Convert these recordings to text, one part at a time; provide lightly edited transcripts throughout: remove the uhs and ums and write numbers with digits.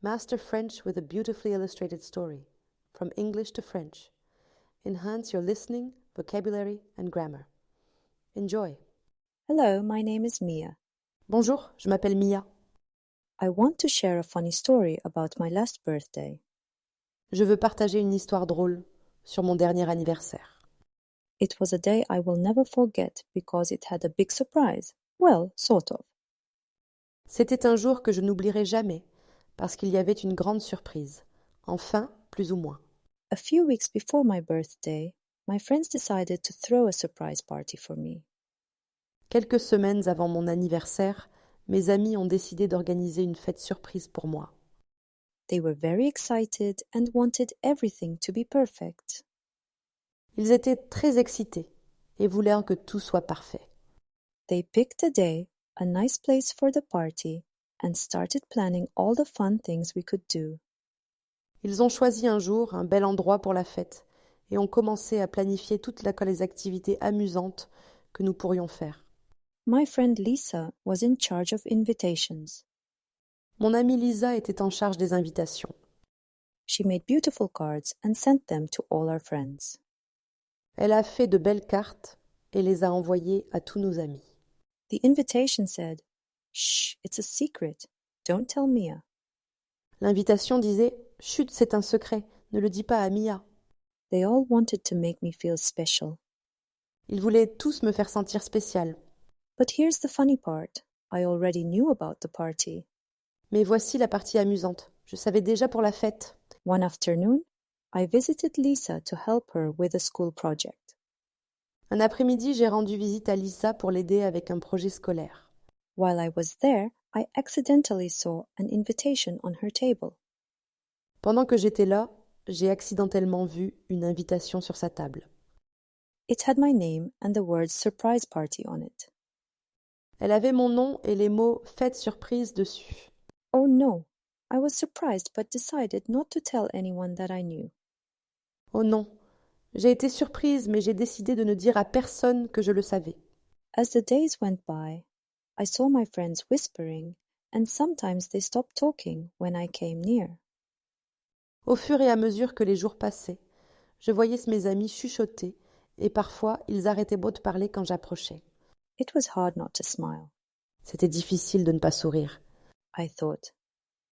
Master French with a beautifully illustrated story. From English to French. Enhance your listening, vocabulary, and grammar. Enjoy. Hello, my name is Mia. Bonjour, je m'appelle Mia. I want to share a funny story about my last birthday. Je veux partager une histoire drôle sur mon dernier anniversaire. It was a day I will never forget because it had a big surprise. Well, sort of. C'était un jour que je n'oublierai jamais parce qu'il y avait une grande surprise. Enfin, plus ou moins. A few weeks before my birthday, my friends decided to throw a surprise party for me. Quelques semaines avant mon anniversaire, mes amis ont décidé d'organiser une fête surprise pour moi. They were very excited and wanted everything to be perfect. Ils étaient très excités et voulaient que tout soit parfait. They picked a day, a nice place for the party, and started planning all the fun things we could do. Ils ont choisi un jour, un bel endroit pour la fête, et ont commencé à planifier toutes les activités amusantes que nous pourrions faire. My friend Lisa was in charge of invitations. Mon amie Lisa était en charge des invitations. She made beautiful cards and sent them to all our friends. Elle a fait de belles cartes et les a envoyées à tous nos amis. The invitation said, "Shh, it's a secret. Don't tell Mia." L'invitation disait « Chut, c'est un secret, ne le dis pas à Mia ». They all wanted to make me feel special. Ils voulaient tous me faire sentir spéciale. But here's the funny part. I already knew about the party. Mais voici la partie amusante. Je savais déjà pour la fête. One afternoon, I visited Lisa to help her with a school project. Un après-midi, j'ai rendu visite à Lisa pour l'aider avec un projet scolaire. While I was there, I accidentally saw an invitation on her table. Pendant que j'étais là, j'ai accidentellement vu une invitation sur sa table. It had my name and the words surprise party on it. Elle avait mon nom et les mots « fête surprise » dessus. Oh no! I was surprised but decided not to tell anyone that I knew. Oh non, j'ai été surprise mais j'ai décidé de ne dire à personne que je le savais. As the days went by, I saw my friends whispering, and sometimes they stopped talking when I came near. Au fur et à mesure que les jours passaient, je voyais mes amis chuchoter et parfois ils arrêtaient beau de parler quand j'approchais. It was hard not to smile. C'était difficile de ne pas sourire. I thought,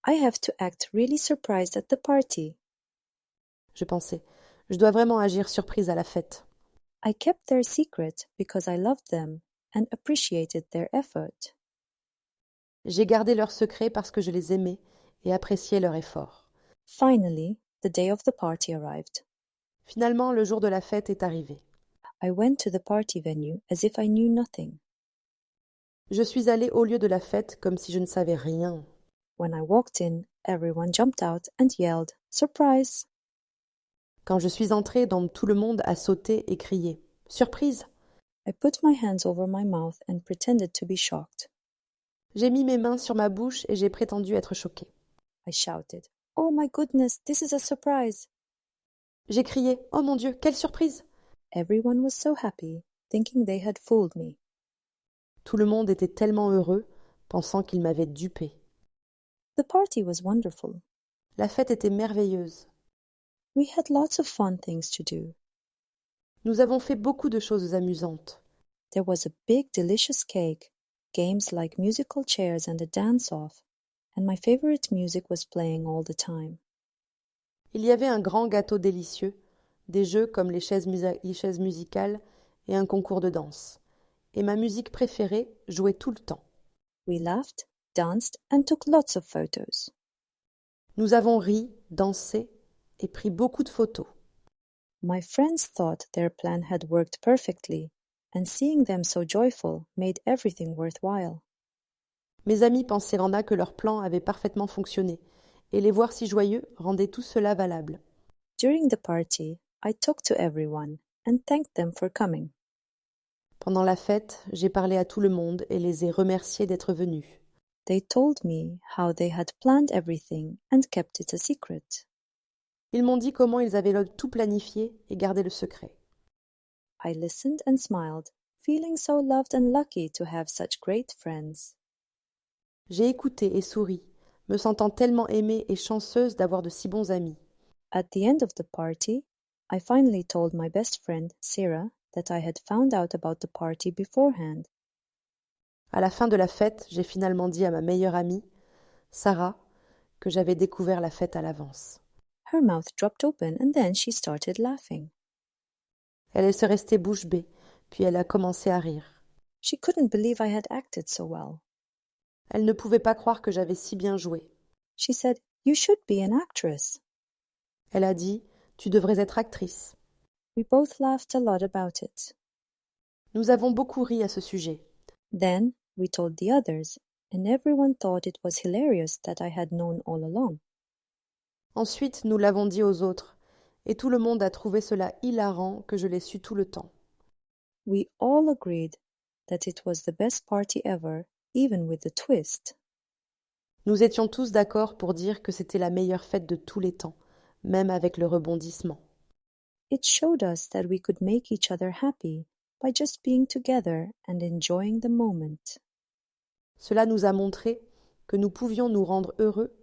I have to act really surprised at the party. Je pensais, je dois vraiment agir surprise à la fête. I kept their secret because I loved them and appreciated their effort. J'ai gardé leur secret parce que je les aimais et appréciais leur effort. Finally, the day of the party arrived. Finalement, le jour de la fête est arrivé. I went to the party venue as if I knew nothing. Je suis allée au lieu de la fête comme si je ne savais rien. When I walked in, everyone jumped out and yelled, "Surprise!" Quand je suis entrée, tout le monde a sauté et crié « Surprise !» I put my hands over my mouth and pretended to be shocked. J'ai mis mes mains sur ma bouche et j'ai prétendu être choquée. I shouted, "Oh my goodness, this is a surprise!" J'ai crié « Oh mon Dieu, quelle surprise !» Everyone was so happy, thinking they had fooled me. Tout le monde était tellement heureux, pensant qu'il m'avait dupé. The party was wonderful. La fête était merveilleuse. We had lots of fun things to do. Nous avons fait beaucoup de choses amusantes. There was a big, delicious cake, games like musical chairs and a dance-off, and my favorite music was playing all the time. Il y avait un grand gâteau délicieux, des jeux comme les chaises musicales et un concours de danse. Et ma musique préférée jouait tout le temps. We laughed, danced, and took lots of photos. Nous avons ri, dansé et pris beaucoup de photos. My friends thought their plan had worked perfectly, and seeing them so joyful made everything worthwhile. Mes amis pensaient que leur plan avait parfaitement fonctionné, et les voir si joyeux rendait tout cela valable. During the party, I talked to everyone and thanked them for coming. Pendant la fête, j'ai parlé à tout le monde et les ai remerciés d'être venus. They told me how they had planned everything and kept it a secret. Ils m'ont dit comment ils avaient tout planifié et gardé le secret. I listened and smiled, feeling so loved and lucky to have such great friends. J'ai écouté et souri, me sentant tellement aimée et chanceuse d'avoir de si bons amis. At the end of the party, I finally told my best friend, Sarah, that I had found out about the party beforehand. À la fin de la fête, j'ai finalement dit à ma meilleure amie, Sarah, que j'avais découvert la fête à l'avance. Her mouth dropped open and then she started laughing. Elle est restée bouche bée, puis elle a commencé à rire. She couldn't believe I had acted so well. Elle ne pouvait pas croire que j'avais si bien joué. She said, "You should be an actress." Elle a dit, tu devrais être actrice. We both laughed a lot about it. Nous avons beaucoup ri à ce sujet. Then we told the others, and everyone thought it was hilarious that I had known all along. Ensuite, nous l'avons dit aux autres, et tout le monde a trouvé cela hilarant que je l'ai su tout le temps. We all agreed that it was the best party ever, even with the twist. Nous étions tous d'accord pour dire que c'était la meilleure fête de tous les temps, même avec le rebondissement. It showed us that we could make each other happy by just being together and enjoying the moment. Cela nous a montré que nous pouvions nous rendre heureux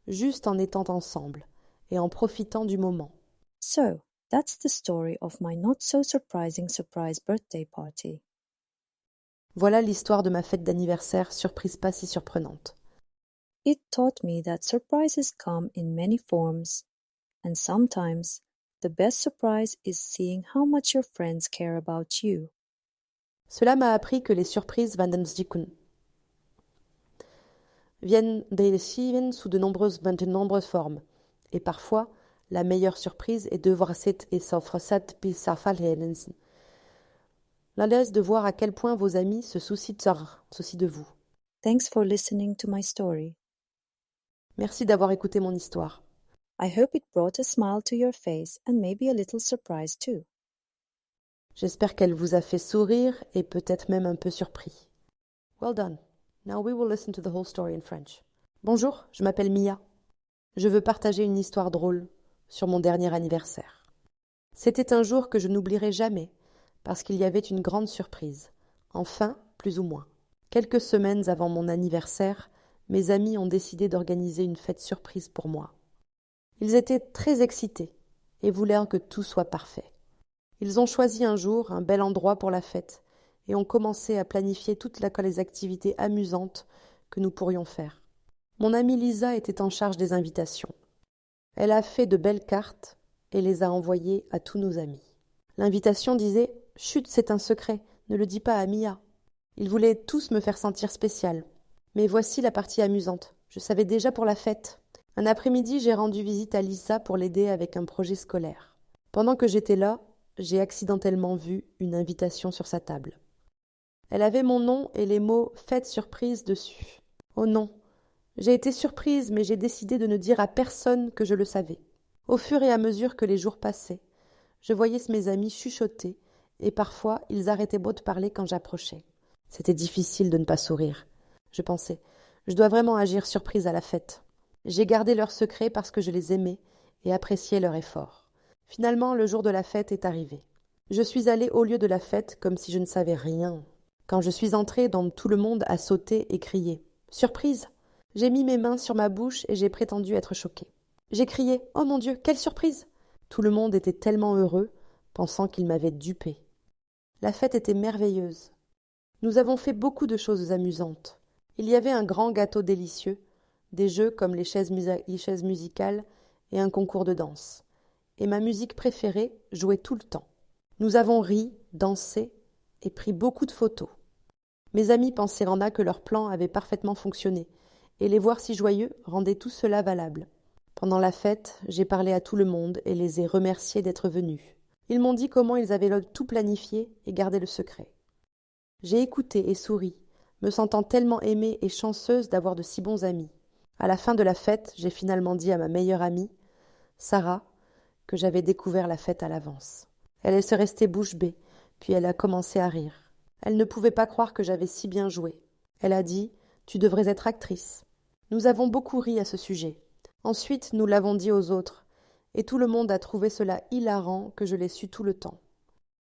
juste en étant ensemble et en profitant du moment. So, that's the story of my not so surprising surprise birthday party. Voilà l'histoire de ma fête d'anniversaire, surprise pas si surprenante. It taught me that surprises come in many forms, and sometimes the best surprise is seeing how much your friends care about you. Cela m'a appris que les surprises viennent sous de nombreuses formes, et parfois, la meilleure surprise est de voir de voir à quel point vos amis se soucient de vous. Thanks for listening to my story. Merci d'avoir écouté mon histoire. I hope it brought a smile to your face and maybe a little surprise too. J'espère qu'elle vous a fait sourire et peut-être même un peu surpris. Well done. Now we will listen to the whole story in French. Bonjour, je m'appelle Mia. Je veux partager une histoire drôle sur mon dernier anniversaire. C'était un jour que je n'oublierai jamais parce qu'il y avait une grande surprise. Enfin, plus ou moins. Quelques semaines avant mon anniversaire, mes amis ont décidé d'organiser une fête surprise pour moi. Ils étaient très excités et voulaient que tout soit parfait. Ils ont choisi un jour, un bel endroit pour la fête et ont commencé à planifier toutes les activités amusantes que nous pourrions faire. Mon amie Lisa était en charge des invitations. Elle a fait de belles cartes et les a envoyées à tous nos amis. L'invitation disait « Chut, c'est un secret, ne le dis pas à Mia ». Ils voulaient tous me faire sentir spéciale. Mais voici la partie amusante. Je savais déjà pour la fête. Un après-midi, j'ai rendu visite à Lisa pour l'aider avec un projet scolaire. Pendant que j'étais là, j'ai accidentellement vu une invitation sur sa table. Elle avait mon nom et les mots « Fête surprise » dessus. Oh non! J'ai été surprise, mais j'ai décidé de ne dire à personne que je le savais. Au fur et à mesure que les jours passaient, je voyais mes amis chuchoter, et parfois ils arrêtaient beau de parler quand j'approchais. C'était difficile de ne pas sourire. Je pensais, je dois vraiment agir surprise à la fête. J'ai gardé leur secret parce que je les aimais et appréciais leur effort. Finalement, le jour de la fête est arrivé. Je suis allée au lieu de la fête comme si je ne savais rien. Quand je suis entrée, tout le monde a sauté et crié. Surprise! J'ai mis mes mains sur ma bouche et j'ai prétendu être choquée. J'ai crié « Oh mon Dieu, quelle surprise !» Tout le monde était tellement heureux, pensant qu'il m'avait dupée. La fête était merveilleuse. Nous avons fait beaucoup de choses amusantes. Il y avait un grand gâteau délicieux, des jeux comme les chaises musicales et un concours de danse. Et ma musique préférée jouait tout le temps. Nous avons ri, dansé et pris beaucoup de photos. Mes amis pensaient que leur plan avait parfaitement fonctionné, et les voir si joyeux rendait tout cela valable. Pendant la fête, j'ai parlé à tout le monde et les ai remerciés d'être venus. Ils m'ont dit comment ils avaient tout planifié et gardé le secret. J'ai écouté et souri, me sentant tellement aimée et chanceuse d'avoir de si bons amis. À la fin de la fête, j'ai finalement dit à ma meilleure amie, Sarah, que j'avais découvert la fête à l'avance. Elle est restée bouche bée, puis elle a commencé à rire. Elle ne pouvait pas croire que j'avais si bien joué. Elle a dit « Tu devrais être actrice ». Nous avons beaucoup ri à ce sujet. Ensuite, nous l'avons dit aux autres, et tout le monde a trouvé cela hilarant que je l'ai su tout le temps.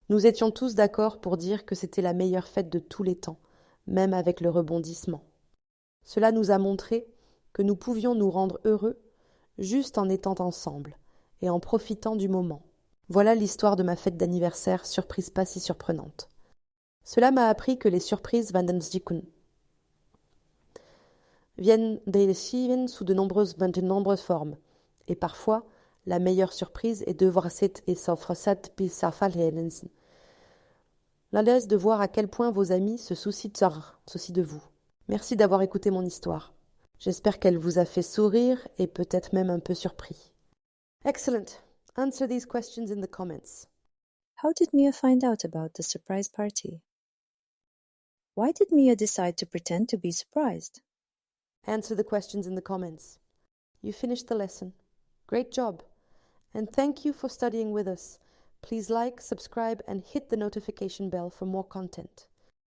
Nous étions tous d'accord pour dire que c'était la meilleure fête de tous les temps, même avec le rebondissement. Cela nous a montré que nous pouvions nous rendre heureux juste en étant ensemble et en profitant du moment. Voilà l'histoire de ma fête d'anniversaire, surprise pas si surprenante. Cela m'a appris que les surprises viennent des Leben sous de nombreuses formes, et parfois, la meilleure surprise est de voir cette et s'offre bis la laisse de voir à quel point vos amis se soucient de vous. Merci d'avoir écouté mon histoire. J'espère qu'elle vous a fait sourire et peut-être même un peu surpris. Excellent. Answer these questions in the comments. How did Mia find out about the surprise party? Why did Mia decide to pretend to be surprised? Answer the questions in the comments. You finished the lesson. Great job. And thank you for studying with us. Please like, subscribe, and hit the notification bell for more content.